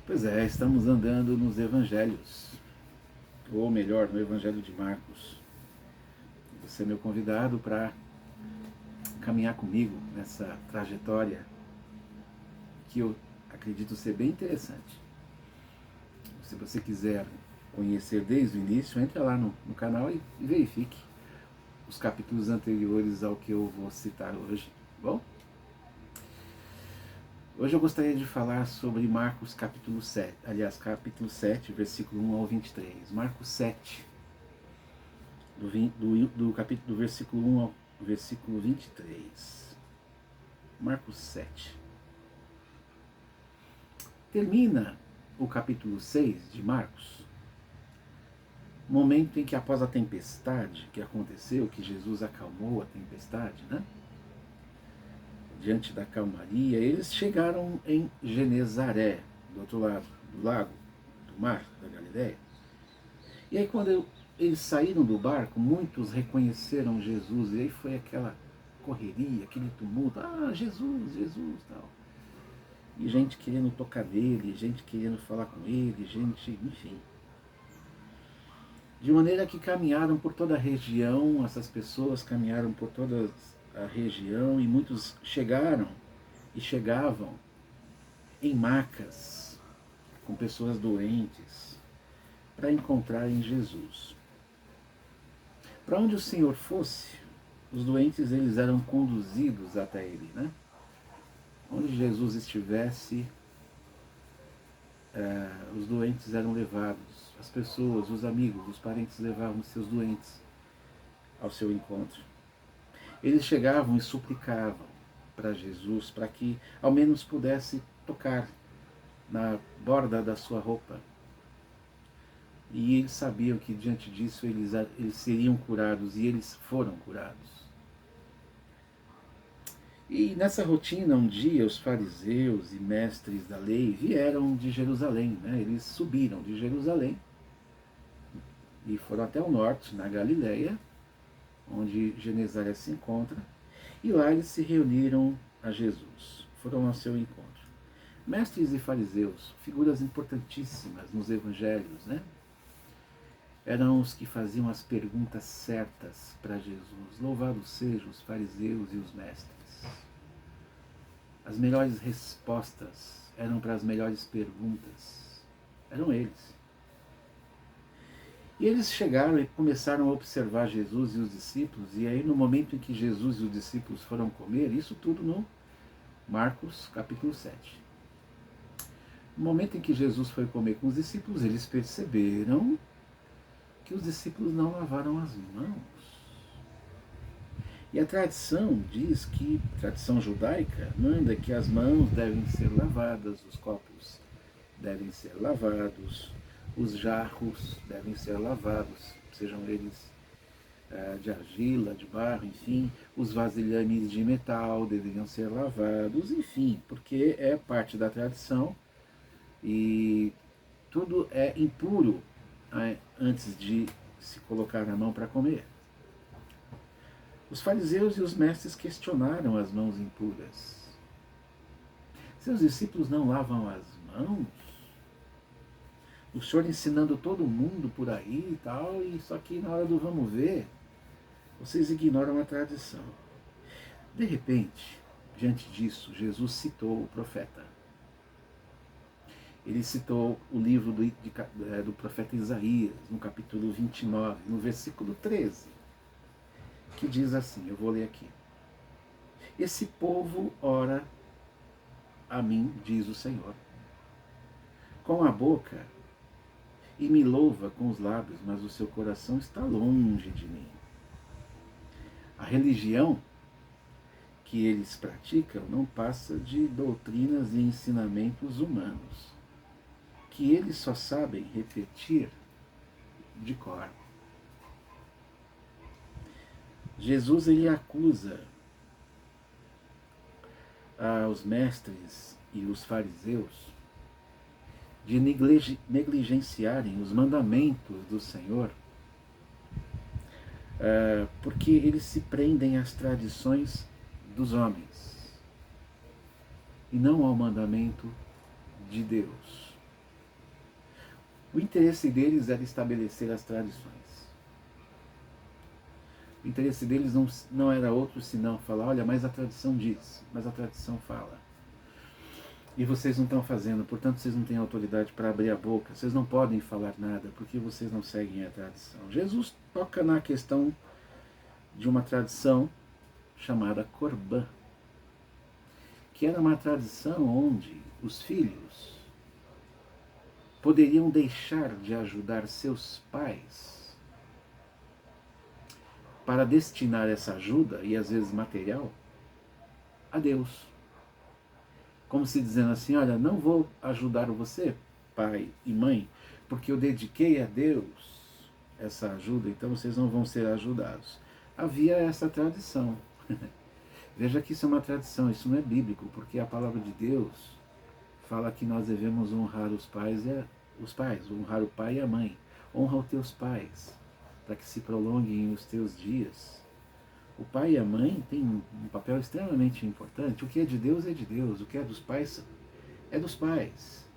Pois é, estamos andando nos evangelhos, ou melhor, no Evangelho de Marcos. Você é meu convidado para caminhar comigo nessa trajetória que eu acredito ser bem interessante. Se você quiser conhecer desde o início, entra lá no canal e verifique os capítulos anteriores ao que eu vou citar hoje. Bom? Hoje eu gostaria de falar sobre Marcos capítulo 7, aliás, capítulo 7, versículo 1 ao 23. Marcos 7, do versículo 1 ao versículo 23. Marcos 7. Termina o capítulo 6 de Marcos, momento em que após a tempestade que aconteceu, que Jesus acalmou a tempestade, né? Diante da calmaria, eles chegaram em Genezaré, do outro lado do lago, do mar, da Galileia. E aí quando eles saíram do barco, muitos reconheceram Jesus, e aí foi aquela correria, aquele tumulto, Jesus, Jesus, tal. E gente querendo tocar nele, gente querendo falar com ele, gente, enfim. De maneira que caminharam por toda a região, essas pessoas caminharam por toda a região, e muitos chegaram e chegavam em macas, com pessoas doentes, para encontrarem Jesus. Para onde o Senhor fosse, os doentes eles eram conduzidos até ele, né? Onde Jesus estivesse, os doentes eram levados, as pessoas, os amigos, os parentes levavam seus doentes ao seu encontro. Eles chegavam e suplicavam para Jesus, para que ao menos pudesse tocar na borda da sua roupa. E eles sabiam que diante disso eles seriam curados, e eles foram curados. E nessa rotina, um dia, os fariseus e mestres da lei vieram de Jerusalém, né? Eles subiram de Jerusalém e foram até o norte, na Galileia, onde Genezaré se encontra, e lá eles se reuniram a Jesus, foram ao seu encontro. Mestres e fariseus, figuras importantíssimas nos evangelhos, né? Eram os que faziam as perguntas certas para Jesus. Louvados sejam os fariseus e os mestres. As melhores respostas eram para as melhores perguntas. Eram eles. E eles chegaram e começaram a observar Jesus e os discípulos, e aí no momento em que Jesus e os discípulos foram comer, isso tudo no Marcos capítulo 7. No momento em que Jesus foi comer com os discípulos, eles perceberam que os discípulos não lavaram as mãos. E a tradição diz que, a tradição judaica, manda que as mãos devem ser lavadas, os copos devem ser lavados, os jarros devem ser lavados, sejam eles de argila, de barro, enfim, os vasilhames de metal deveriam ser lavados, enfim, porque é parte da tradição e tudo é impuro antes de se colocar na mão para comer. Os fariseus e os mestres questionaram as mãos impuras. Seus discípulos não lavam as mãos? O Senhor ensinando todo mundo por aí e tal, e só que na hora do vamos ver, vocês ignoram a tradição. De repente, diante disso, Jesus citou o profeta. Ele citou o livro do profeta Isaías, no capítulo 29, no versículo 13, que diz assim, eu vou ler aqui. Esse povo ora a mim, diz o Senhor, com a boca, e me louva com os lábios, mas o seu coração está longe de mim. A religião que eles praticam não passa de doutrinas e ensinamentos humanos, que eles só sabem repetir de cor. Jesus ele acusa os mestres e os fariseus de negligenciarem os mandamentos do Senhor, porque eles se prendem às tradições dos homens e não ao mandamento de Deus. O interesse deles era estabelecer as tradições. O interesse deles não era outro senão falar, olha, mas a tradição diz, mas a tradição fala. E vocês não estão fazendo, portanto vocês não têm autoridade para abrir a boca, vocês não podem falar nada, porque vocês não seguem a tradição. Jesus toca na questão de uma tradição chamada Corbã, que era uma tradição onde os filhos poderiam deixar de ajudar seus pais para destinar essa ajuda, e às vezes material, a Deus. Como se dizendo assim, olha, não vou ajudar você, pai e mãe, porque eu dediquei a Deus essa ajuda, então vocês não vão ser ajudados. Havia essa tradição. Veja que isso é uma tradição, isso não é bíblico, porque a palavra de Deus fala que nós devemos honrar os pais, honrar o pai e a mãe. Honra os teus pais, para que se prolonguem os teus dias. O pai e a mãe têm um papel extremamente importante. O que é de Deus é de Deus, o que é dos pais é dos pais.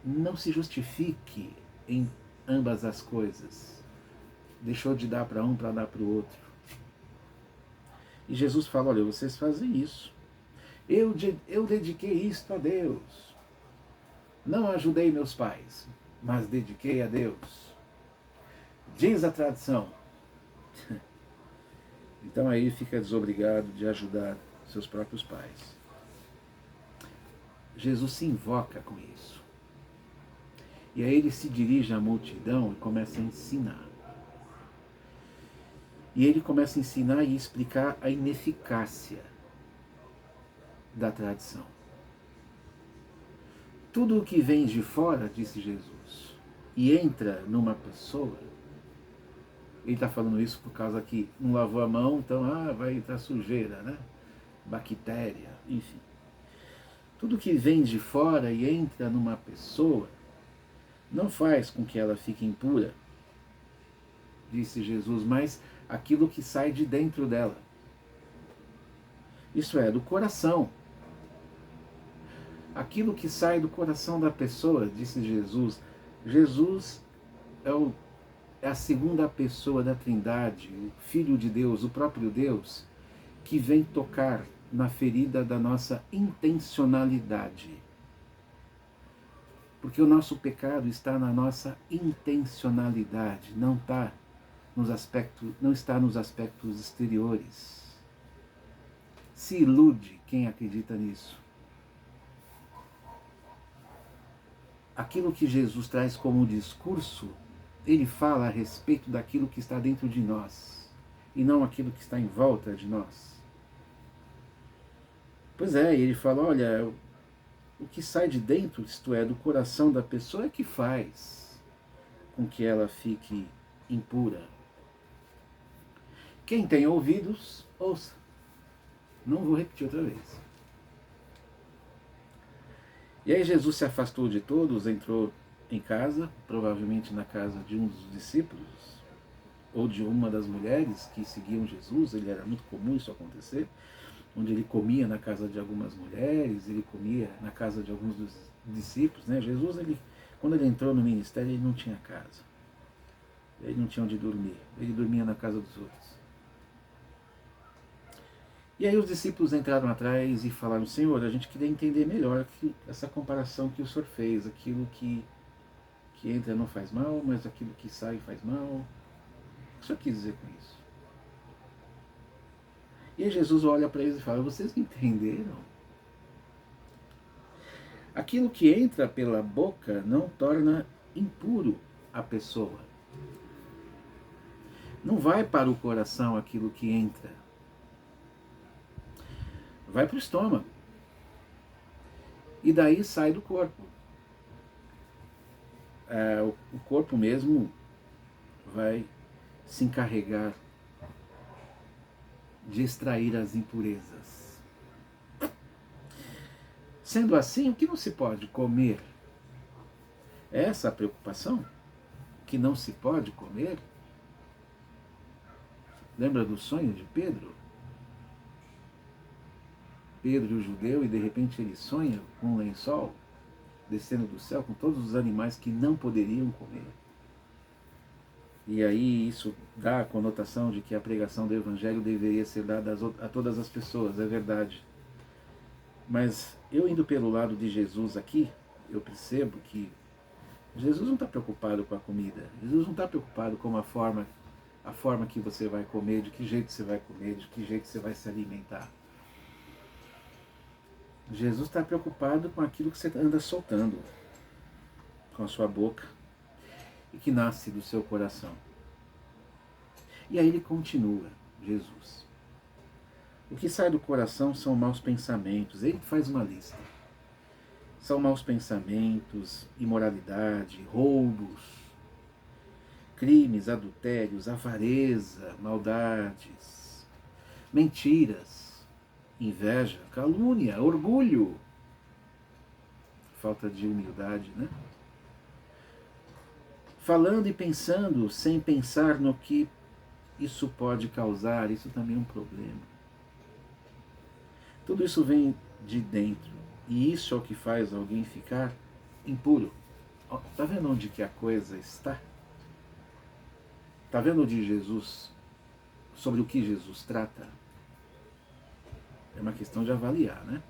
Não se justifique em ambas as coisas. Deixou de dar para um para dar para o outro. E Jesus fala, olha, vocês fazem isso. Eu dediquei isto a Deus. Não ajudei meus pais, mas dediquei a Deus. Diz a tradição. Então aí fica desobrigado de ajudar seus próprios pais. Jesus se invoca com isso. E aí ele se dirige à multidão e começa a ensinar. E ele começa a ensinar e explicar a ineficácia da tradição. Tudo o que vem de fora, disse Jesus, e entra numa pessoa, ele está falando isso por causa que não lavou a mão, então vai entrar sujeira, né? Bactéria, enfim. Tudo que vem de fora e entra numa pessoa não faz com que ela fique impura, disse Jesus, mas aquilo que sai de dentro dela. Isso é, do coração. Aquilo que sai do coração da pessoa, disse Jesus. Jesus é a segunda pessoa da Trindade, o Filho de Deus, o próprio Deus, que vem tocar na ferida da nossa intencionalidade. Porque o nosso pecado está na nossa intencionalidade, não está nos aspectos exteriores. Se ilude quem acredita nisso. Aquilo que Jesus traz como discurso, ele fala a respeito daquilo que está dentro de nós, e não aquilo que está em volta de nós. Pois é, ele fala, olha, o que sai de dentro, isto é, do coração da pessoa, é que faz com que ela fique impura. Quem tem ouvidos, ouça. Não vou repetir outra vez. E aí Jesus se afastou de todos, entrou em casa, provavelmente na casa de um dos discípulos, ou de uma das mulheres que seguiam Jesus, ele era muito comum isso acontecer, onde ele comia na casa de algumas mulheres, ele comia na casa de alguns dos discípulos, né? Jesus, quando ele entrou no ministério, ele não tinha casa, ele não tinha onde dormir, ele dormia na casa dos outros. E aí os discípulos entraram atrás e falaram, Senhor, a gente queria entender melhor essa comparação que o Senhor fez, aquilo que entra não faz mal, mas aquilo que sai faz mal. O que o Senhor quis dizer com isso? E aí Jesus olha para eles e fala, vocês entenderam? Aquilo que entra pela boca não torna impuro a pessoa. Não vai para o coração aquilo que entra. Vai para o estômago. E daí sai do corpo. O corpo mesmo vai se encarregar de extrair as impurezas. Sendo assim, o que não se pode comer? É essa a preocupação? Que não se pode comer? Lembra do sonho de Pedro? Pedro, o judeu, e de repente ele sonha com um lençol descendo do céu com todos os animais que não poderiam comer. E aí isso dá a conotação de que a pregação do Evangelho deveria ser dada a todas as pessoas, é verdade. Mas eu indo pelo lado de Jesus aqui, eu percebo que Jesus não está preocupado com a comida. Jesus não está preocupado com a forma que você vai comer, de que jeito você vai comer, de que jeito você vai se alimentar. Jesus está preocupado com aquilo que você anda soltando com a sua boca e que nasce do seu coração. E aí ele continua, Jesus. O que sai do coração são maus pensamentos. Ele faz uma lista. São maus pensamentos, imoralidade, roubos, crimes, adultérios, avareza, maldades, mentiras, inveja, calúnia, orgulho, falta de humildade, né? Falando e pensando sem pensar no que isso pode causar, isso também é um problema. Tudo isso vem de dentro, e isso é o que faz alguém ficar impuro. Está vendo onde que a coisa está? Está vendo onde Jesus, sobre o que Jesus trata? É uma questão de avaliar, né?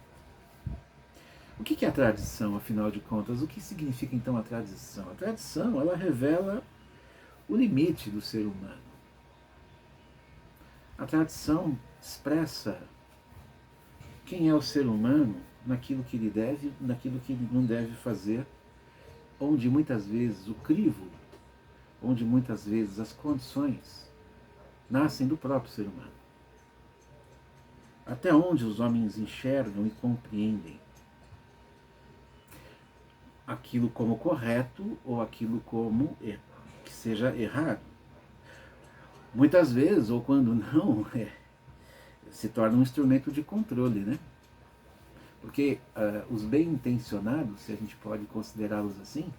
O que é a tradição, afinal de contas? O que significa então a tradição? A tradição, ela revela o limite do ser humano. A tradição expressa quem é o ser humano naquilo que ele deve, naquilo que ele não deve fazer, onde muitas vezes o crivo, onde muitas vezes as condições nascem do próprio ser humano. Até onde os homens enxergam e compreendem aquilo como correto ou aquilo como que seja errado. Muitas vezes, ou quando não, se torna um instrumento de controle, né? Porque os bem-intencionados, se a gente pode considerá-los assim,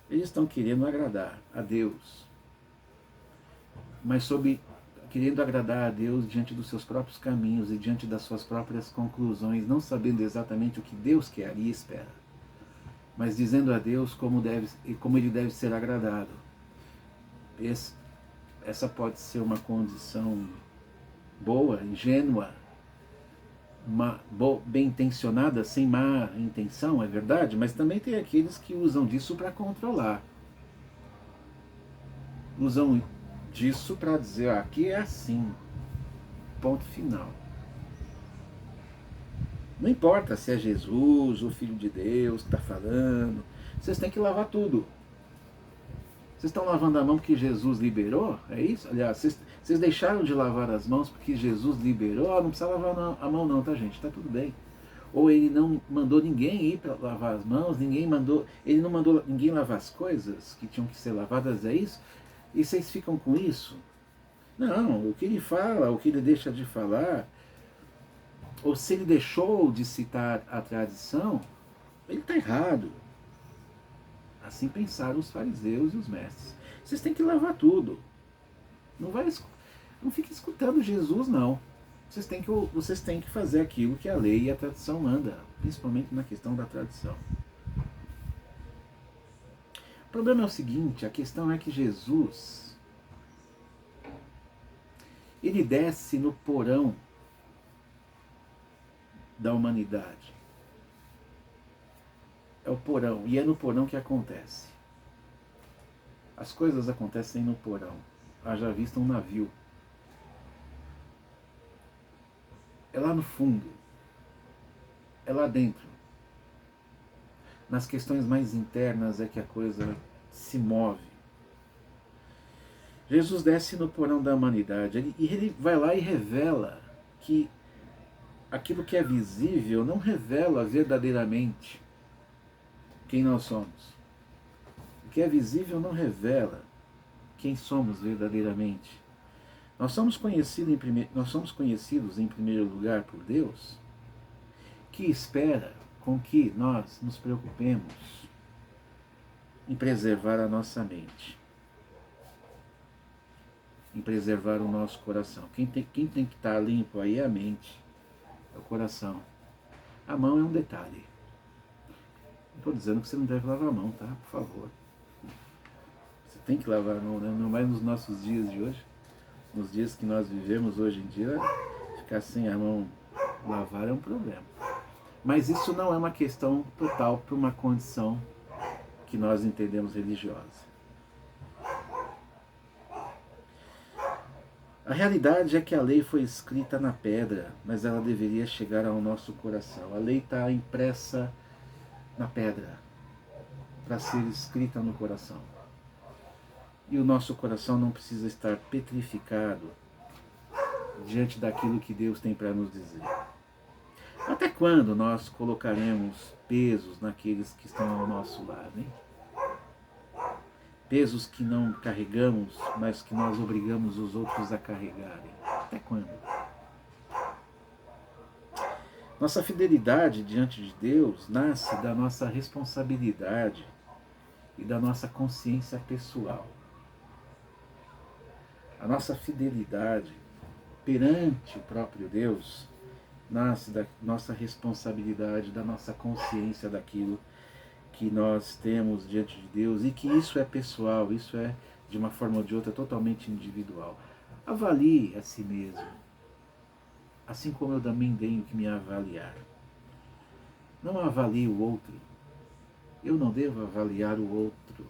eles estão querendo agradar a Deus, mas querendo agradar a Deus diante dos seus próprios caminhos e diante das suas próprias conclusões, não sabendo exatamente o que Deus quer e espera, mas dizendo a Deus como ele deve ser agradado. Essa pode ser uma condição boa, ingênua, bem intencionada, sem má intenção, é verdade, mas também tem aqueles que usam disso para controlar. Usam disso para dizer, aqui é assim, ponto final. Não importa se é Jesus, o Filho de Deus que está falando, vocês têm que lavar tudo. Vocês estão lavando a mão porque Jesus liberou? É isso? Aliás, vocês deixaram de lavar as mãos porque Jesus liberou? Não precisa lavar a mão não, tá gente? Está tudo bem. Ou ele não mandou ninguém ir para lavar as mãos, ele não mandou ninguém lavar as coisas que tinham que ser lavadas, é isso? E vocês ficam com isso? Não, o que ele fala, o que ele deixa de falar, ou se ele deixou de citar a tradição, ele está errado. Assim pensaram os fariseus e os mestres. Vocês têm que lavar tudo. Não fique escutando Jesus, não. Vocês têm que fazer aquilo que a lei e a tradição manda, principalmente na questão da tradição. O problema é o seguinte, a questão é que Jesus, ele desce no porão da humanidade. É o porão, e é no porão que acontece. As coisas acontecem no porão. Haja vista um navio. É lá no fundo. É lá dentro. Nas questões mais internas é que a coisa se move. Jesus desce no porão da humanidade e ele vai lá e revela que aquilo que é visível não revela verdadeiramente quem nós somos. O que é visível não revela quem somos verdadeiramente. Nós somos conhecidos em primeiro lugar por Deus, que espera com que nós nos preocupemos em preservar a nossa mente, em preservar o nosso coração. Quem tem que estar limpo aí é a mente, é o coração. A mão é um detalhe. Estou dizendo que você não deve lavar a mão, tá? Por favor. Você tem que lavar a mão, né? Não mais nos nossos dias de hoje. Nos dias que nós vivemos hoje em dia, ficar sem a mão lavar é um problema. Mas isso não é uma questão total para uma condição que nós entendemos religiosa. A realidade é que a lei foi escrita na pedra, mas ela deveria chegar ao nosso coração. A lei está impressa na pedra para ser escrita no coração. E o nosso coração não precisa estar petrificado diante daquilo que Deus tem para nos dizer. Até quando nós colocaremos pesos naqueles que estão ao nosso lado, hein? Pesos que não carregamos, mas que nós obrigamos os outros a carregarem. Até quando? Nossa fidelidade diante de Deus nasce da nossa responsabilidade e da nossa consciência pessoal. A nossa fidelidade perante o próprio Deus nasce da nossa responsabilidade, da nossa consciência daquilo que nós temos diante de Deus e que isso é pessoal, isso é de uma forma ou de outra totalmente individual. Avalie a si mesmo, assim como eu também tenho que me avaliar. Não avalie o outro. Eu não devo avaliar o outro.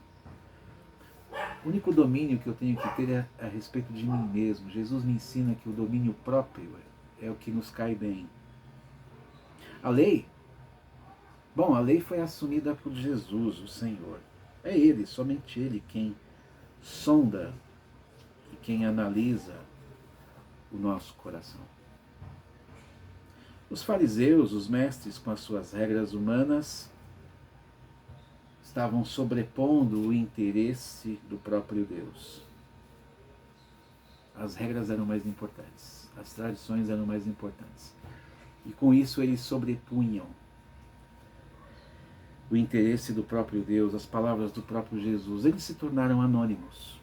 O único domínio que eu tenho que ter é a respeito de mim mesmo. Jesus me ensina que o domínio próprio é o que nos cai bem. A lei foi assumida por Jesus, o Senhor. É Ele, somente Ele, quem sonda e quem analisa o nosso coração. Os fariseus, os mestres, com as suas regras humanas, estavam sobrepondo o interesse do próprio Deus. As regras eram mais importantes, as tradições eram mais importantes. E com isso eles sobrepunham o interesse do próprio Deus, as palavras do próprio Jesus. Eles se tornaram anônimos.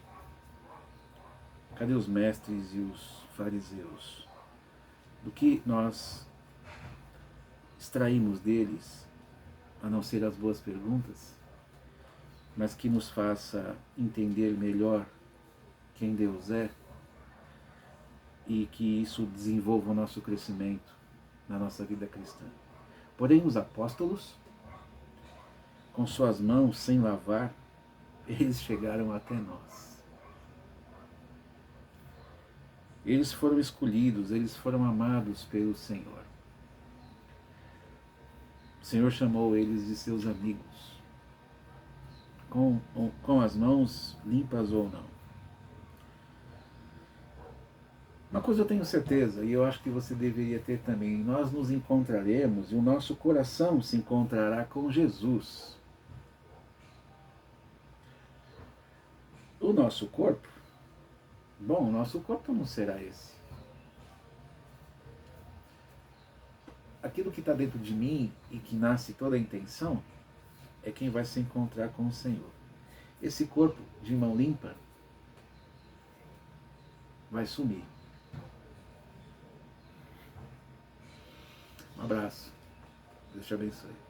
Cadê os mestres e os fariseus? Do que nós extraímos deles, a não ser as boas perguntas, mas que nos faça entender melhor quem Deus é e que isso desenvolva o nosso crescimento na nossa vida cristã. Porém, os apóstolos, com suas mãos sem lavar, eles chegaram até nós. Eles foram escolhidos, eles foram amados pelo Senhor. O Senhor chamou eles de seus amigos, com as mãos limpas ou não. Uma coisa eu tenho certeza, e eu acho que você deveria ter também: nós nos encontraremos e o nosso coração se encontrará com Jesus. O nosso corpo, o nosso corpo não será esse. Aquilo que está dentro de mim e que nasce toda a intenção é quem vai se encontrar com o Senhor. Esse corpo de mão limpa vai sumir. Um abraço. Deus te abençoe.